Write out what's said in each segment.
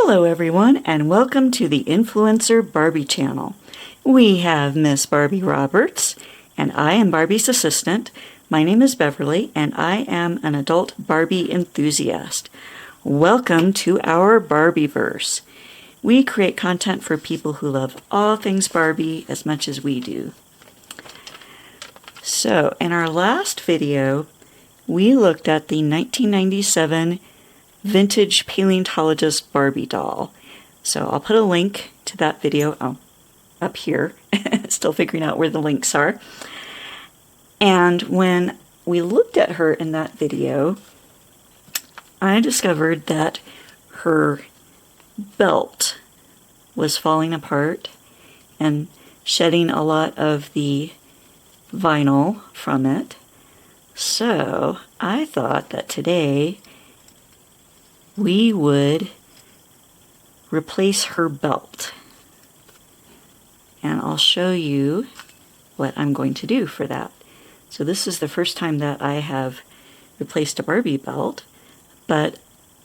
Hello everyone, and welcome to the Influencer Barbie channel. We have Miss Barbie Roberts, and I am Barbie's assistant. My name is Beverly, and I am an adult Barbie enthusiast. Welcome to our Barbieverse. We create content for people who love all things Barbie as much as we do. So, in our last video, we looked at the 1997 vintage Paleontologist Barbie doll. So I'll put a link to that video up here. Still figuring out where the links are. And when we looked at her in that video, I discovered that her belt was falling apart and shedding a lot of the vinyl from it. So I thought that today we would replace her belt. And I'll show you what I'm going to do for that. So this is the first time that I have replaced a Barbie belt, but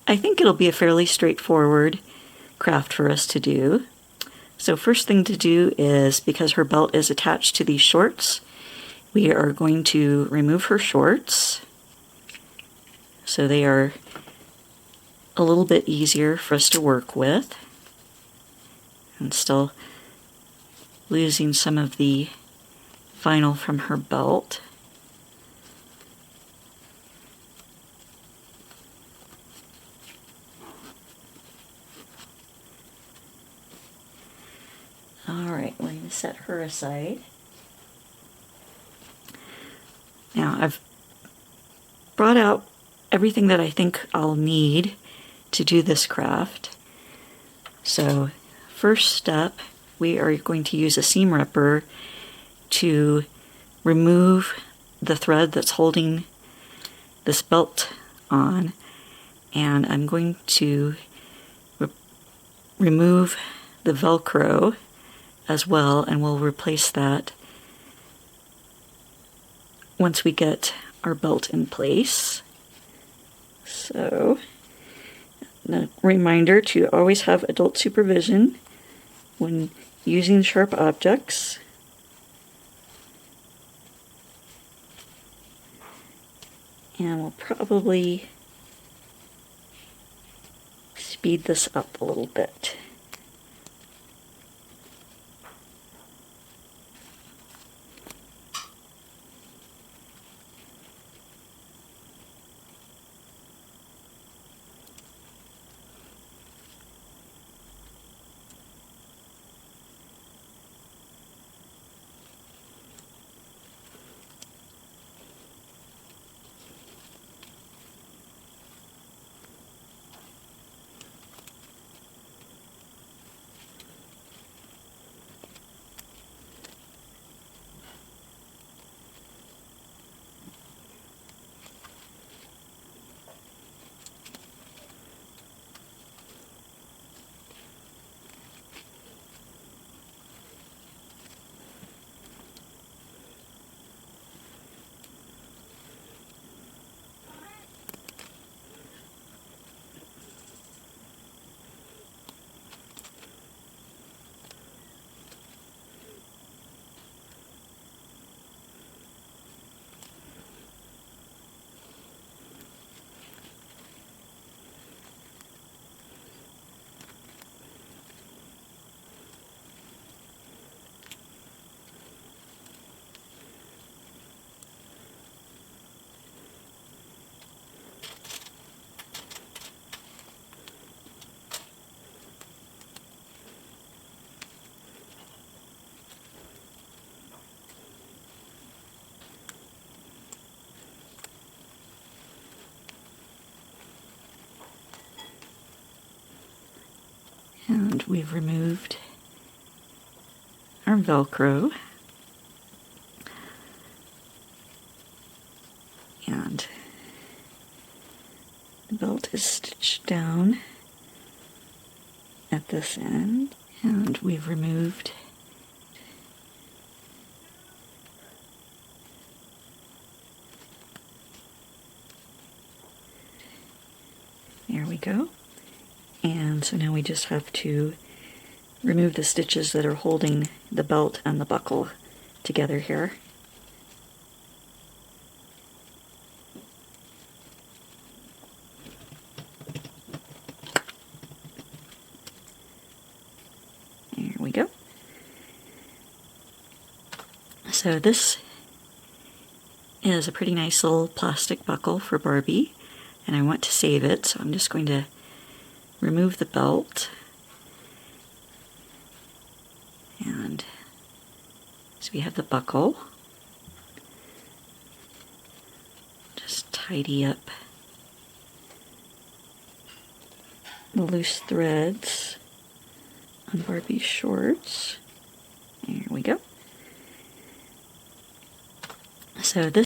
I think it'll be a fairly straightforward craft for us to do. So first thing to do is, because her belt is attached to these shorts, we are going to remove her shorts so they are a little bit easier for us to work with, and still losing some of the vinyl from her belt. Alright, we're going to set her aside. Now I've brought out everything that I think I'll need to do this craft. So first step, we are going to use a seam ripper to remove the thread that's holding this belt on, and I'm going to remove the Velcro as well, and we'll replace that once we get our belt in place. So a reminder to always have adult supervision when using sharp objects. And we'll probably speed this up a little bit. And we've removed our Velcro. And the belt is stitched down at this end. And we've removed there we go. And so now we just have to remove the stitches that are holding the belt and the buckle together here. There we go. So this is a pretty nice little plastic buckle for Barbie, and I want to save it, so I'm just going to remove the belt. And so we have the buckle. Just tidy up the loose threads on Barbie's shorts. There we go. So this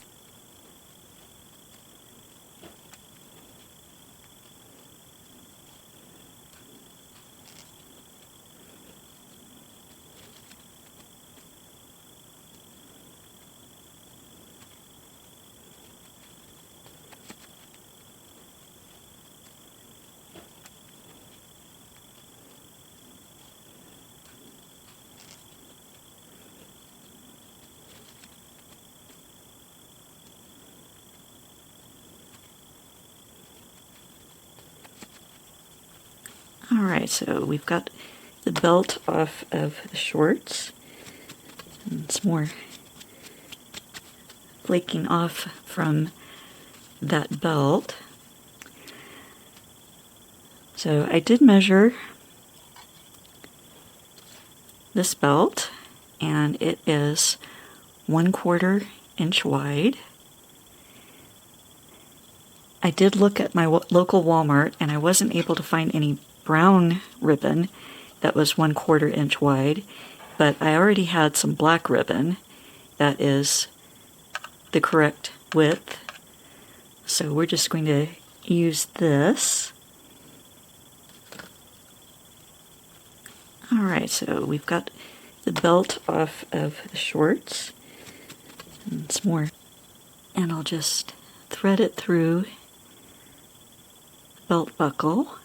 Alright, so we've got the belt off of the shorts. And it's more flaking off from that belt. So I did measure this belt, and it is 1/4 inch wide. I did look at my local Walmart, and I wasn't able to find any brown ribbon that was 1/4 inch wide, but I already had some black ribbon that is the correct width. So we're just going to use this. Alright, so we've got the belt off of the shorts. And it's more, and I'll just thread it through the belt buckle.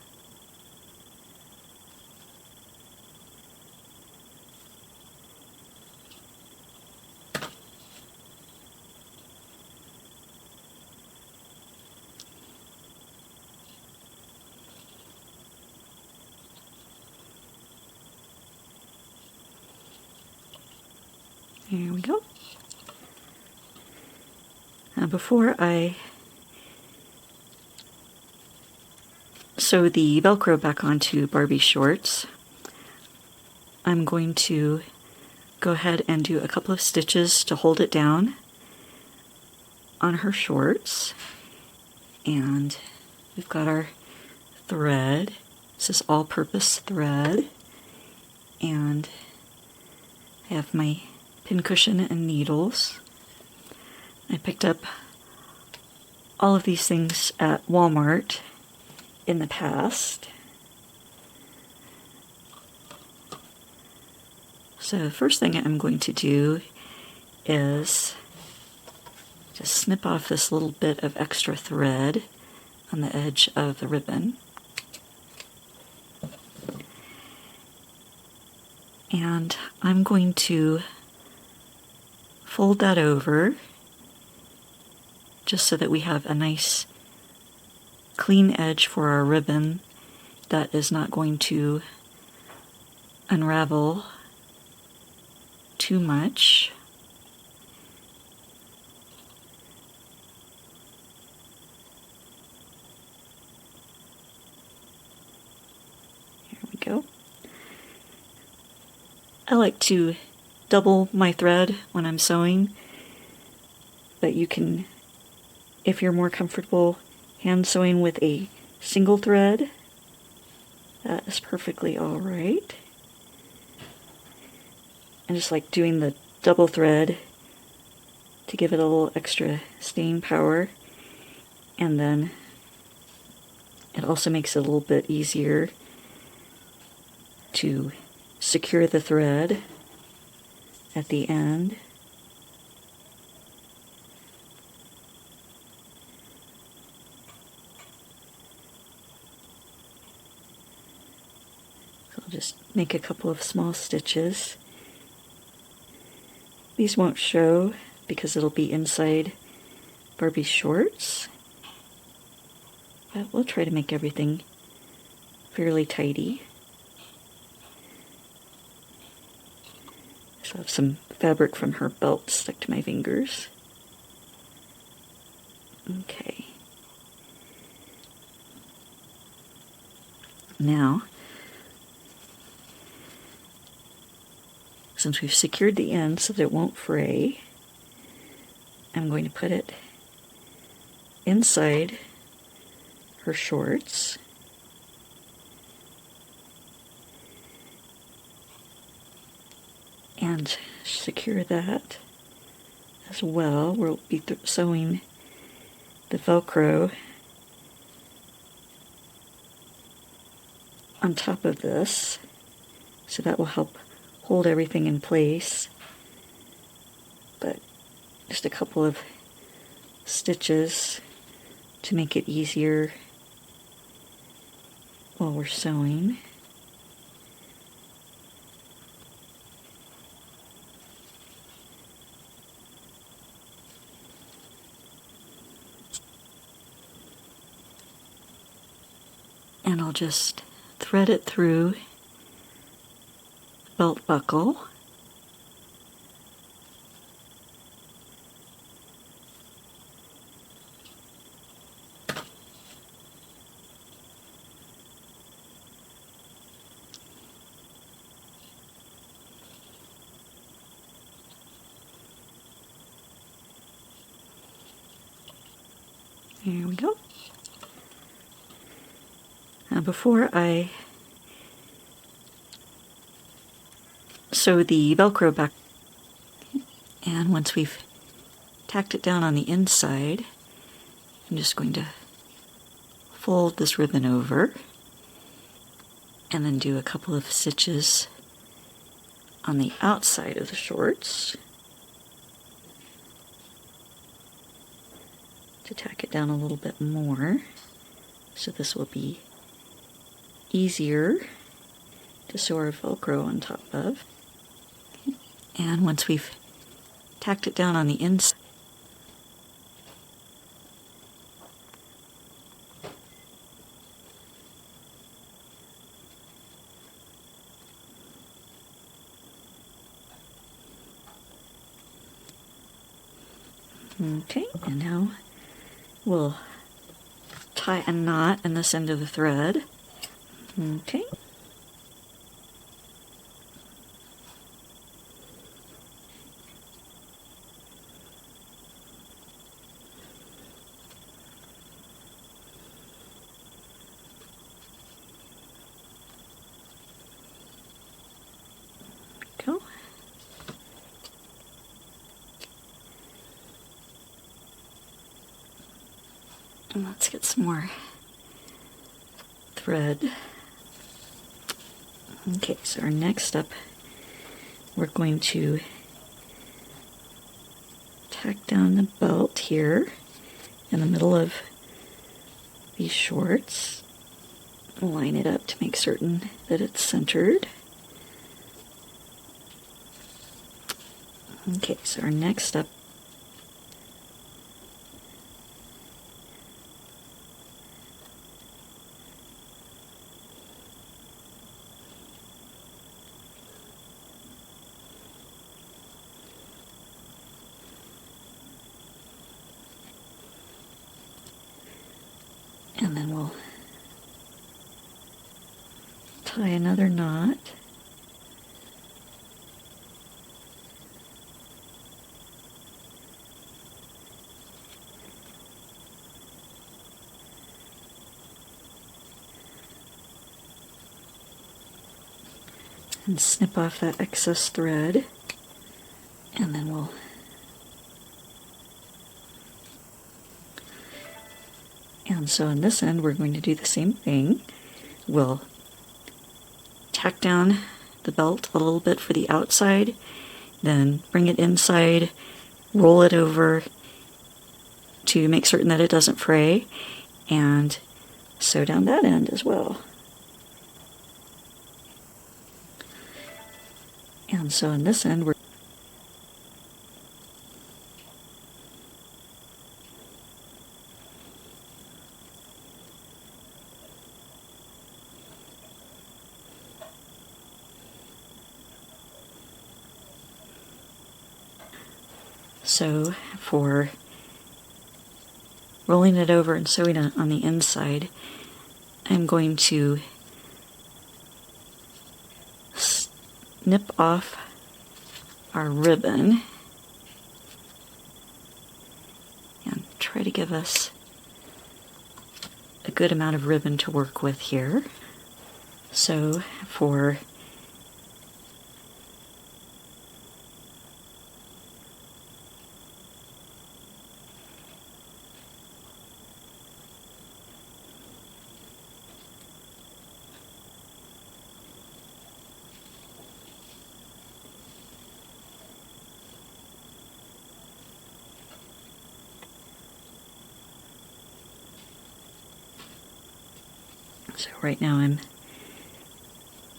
There we go. Now before I sew the Velcro back onto Barbie's shorts, I'm going to go ahead and do a couple of stitches to hold it down on her shorts. And we've got our thread. This is all-purpose thread. And I have my pincushion and needles. I picked up all of these things at Walmart in the past. So the first thing I'm going to do is just snip off this little bit of extra thread on the edge of the ribbon. And I'm going to fold that over just so that we have a nice clean edge for our ribbon that is not going to unravel too much. Here we go. I like to double my thread when I'm sewing, but you can, if you're more comfortable hand sewing with a single thread, that is perfectly all right. I just like doing the double thread to give it a little extra staying power, and then it also makes it a little bit easier to secure the thread at the end. just make a couple of small stitches. These won't show because it'll be inside Barbie's shorts, but we'll try to make everything fairly tidy. I have some fabric from her belt stuck to my fingers. Okay. Now, since we've secured the end so that it won't fray, I'm going to put it inside her shorts. And secure that as well. We'll be sewing the Velcro on top of this, so that will help hold everything in place. But just a couple of stitches to make it easier while we're sewing. And I'll just thread it through the belt buckle. There we go. Now before I sew the Velcro back, and once we've tacked it down on the inside, I'm just going to fold this ribbon over and then do a couple of stitches on the outside of the shorts to tack it down a little bit more, so this will be easier to sew our Velcro on top of. And once we've tacked it down on the inside, okay, and now we'll tie a knot in this end of the thread. Okay. Go. And let's get some more thread. Okay, so our next step, we're going to tack down the belt here in the middle of these shorts. Line it up to make certain that it's centered. Okay, so our next step, and then we'll tie another knot. And snip off that excess thread, and then we'll and so on this end we're going to do the same thing. We'll tack down the belt a little bit for the outside, then bring it inside, roll it over to make certain that it doesn't fray, and sew down that end as well. And so on this end, so for rolling it over and sewing it on the inside, I'm going to snip off our ribbon and try to give us a good amount of ribbon to work with here. So for So right now I'm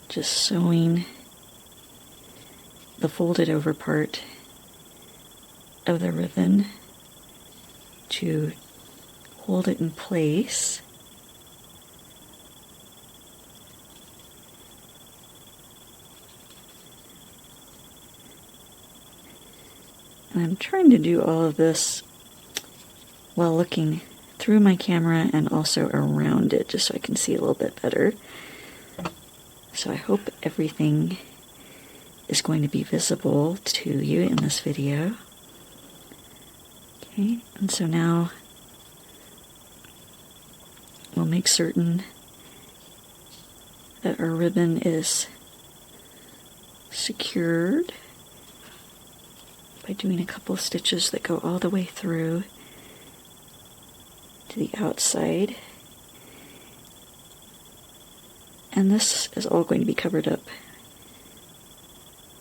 just sewing the folded over part of the ribbon to hold it in place. And I'm trying to do all of this while looking through my camera and also around it, just so I can see a little bit better. So I hope everything is going to be visible to you in this video. Okay, and so now we'll make certain that our ribbon is secured by doing a couple of stitches that go all the way through to the outside. And this is all going to be covered up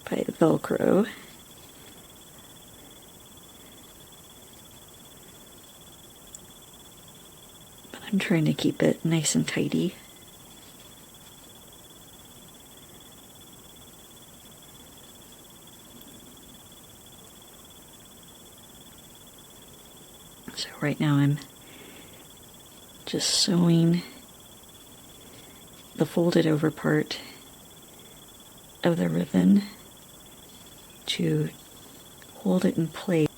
by the Velcro. But I'm trying to keep it nice and tidy. So right now I'm just sewing the folded over part of the ribbon to hold it in place.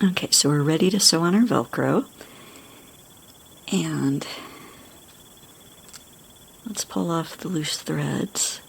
Okay, so we're ready to sew on our Velcro. And let's pull off the loose threads.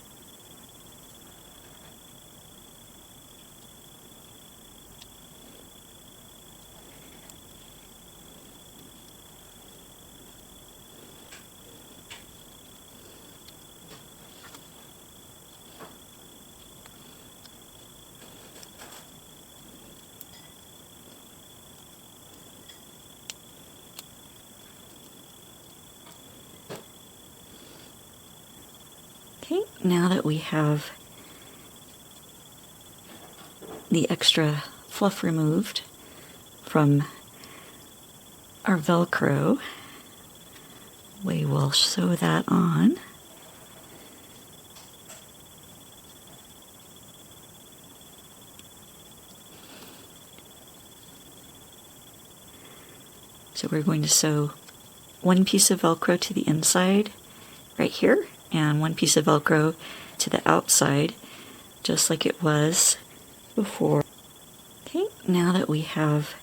Okay, now that we have the extra fluff removed from our Velcro, we will sew that on. So we're going to sew one piece of Velcro to the inside right here, and one piece of Velcro to the outside, just like it was before. Okay, now that we have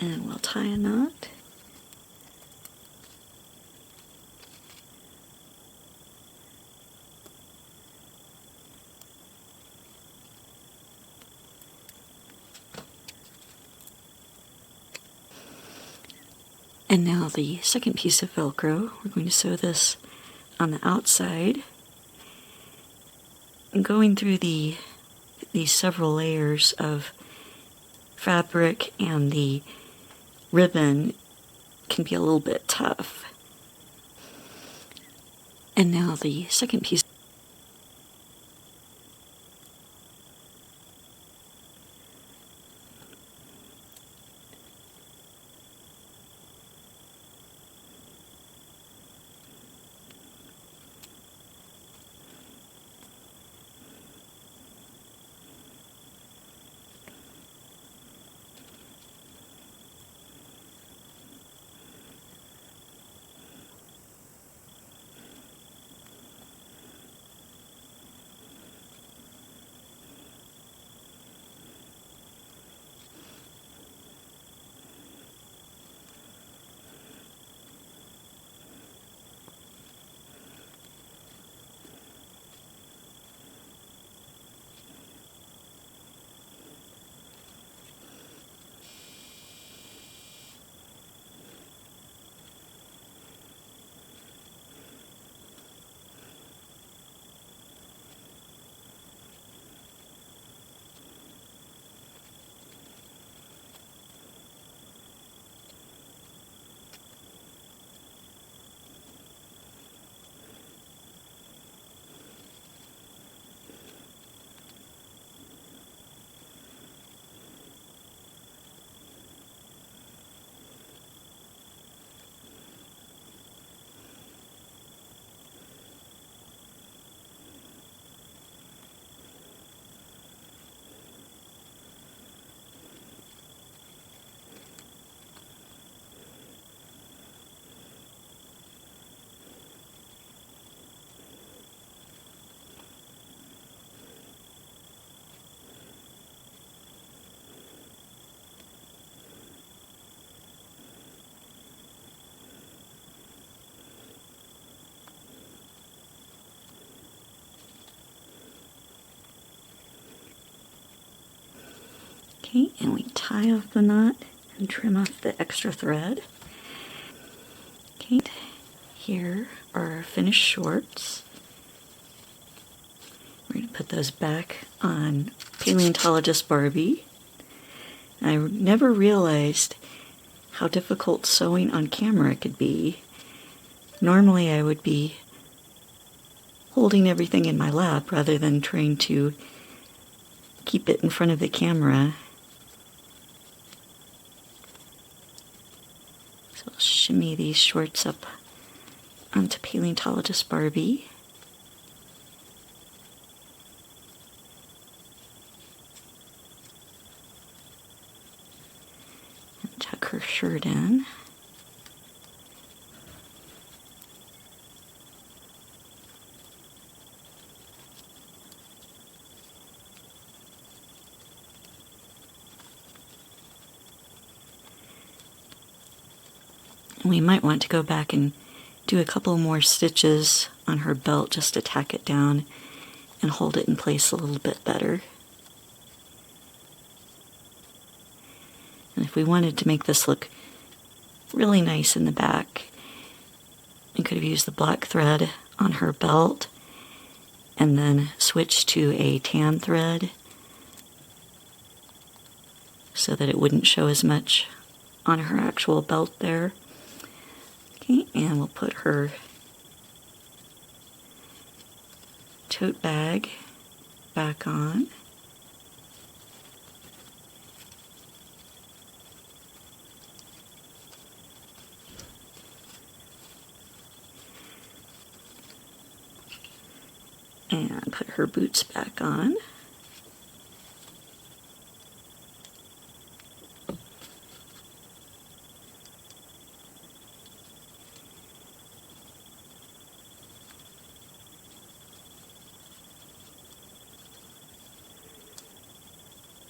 And we'll tie a knot. And now the second piece of Velcro, we're going to sew this on the outside. And going through these several layers of fabric and the ribbon can be a little bit tough. And now the second piece. Okay, and we tie off the knot and trim off the extra thread. Okay, here are our finished shorts. We're going to put those back on Paleontologist Barbie. I never realized how difficult sewing on camera could be. Normally I would be holding everything in my lap rather than trying to keep it in front of the camera. So I'll shimmy these shorts up onto Paleontologist Barbie. And tuck her shirt in. We might want to go back and do a couple more stitches on her belt just to tack it down and hold it in place a little bit better. And if we wanted to make this look really nice in the back, we could have used the black thread on her belt and then switch to a tan thread so that it wouldn't show as much on her actual belt there. Okay, and we'll put her tote bag back on. And put her boots back on.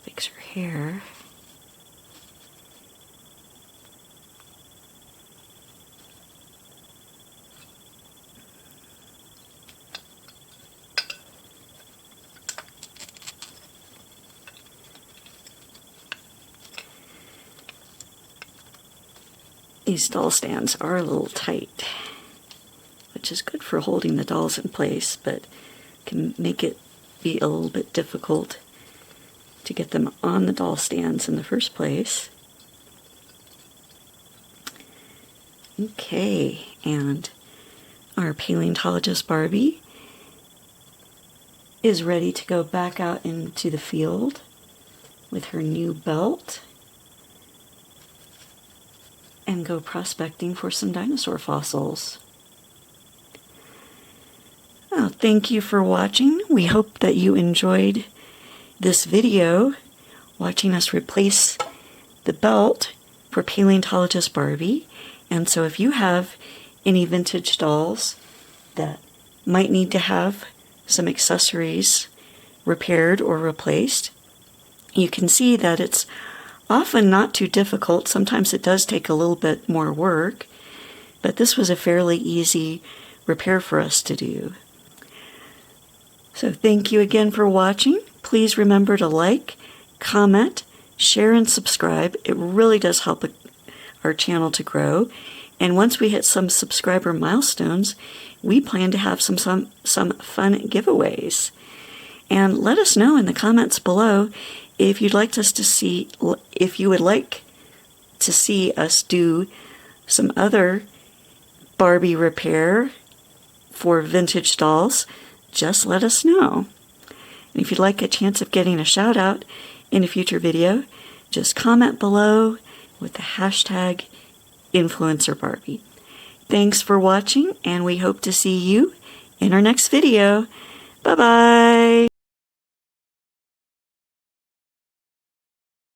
Fix her hair. These doll stands are a little tight, which is good for holding the dolls in place, but can make it be a little bit difficult to get them on the doll stands in the first place. Okay, and our paleontologist Barbie is ready to go back out into the field with her new belt and go prospecting for some dinosaur fossils. Well, thank you for watching. We hope that you enjoyed this video, watching us replace the belt for paleontologist Barbie. And so if you have any vintage dolls that might need to have some accessories repaired or replaced, you can see that it's often not too difficult. Sometimes it does take a little bit more work, but this was a fairly easy repair for us to do. So thank you again for watching. Please remember to like, comment, share, and subscribe. It really does help our channel to grow. And once we hit some subscriber milestones, we plan to have some fun giveaways. And let us know in the comments below if you'd like us to see, if you would like to see us do some other Barbie repair for vintage dolls. Just let us know. And if you'd like a chance of getting a shout out in a future video, just comment below with the hashtag #InfluencerBarbie. Thanks for watching, and we hope to see you in our next video. Bye-bye.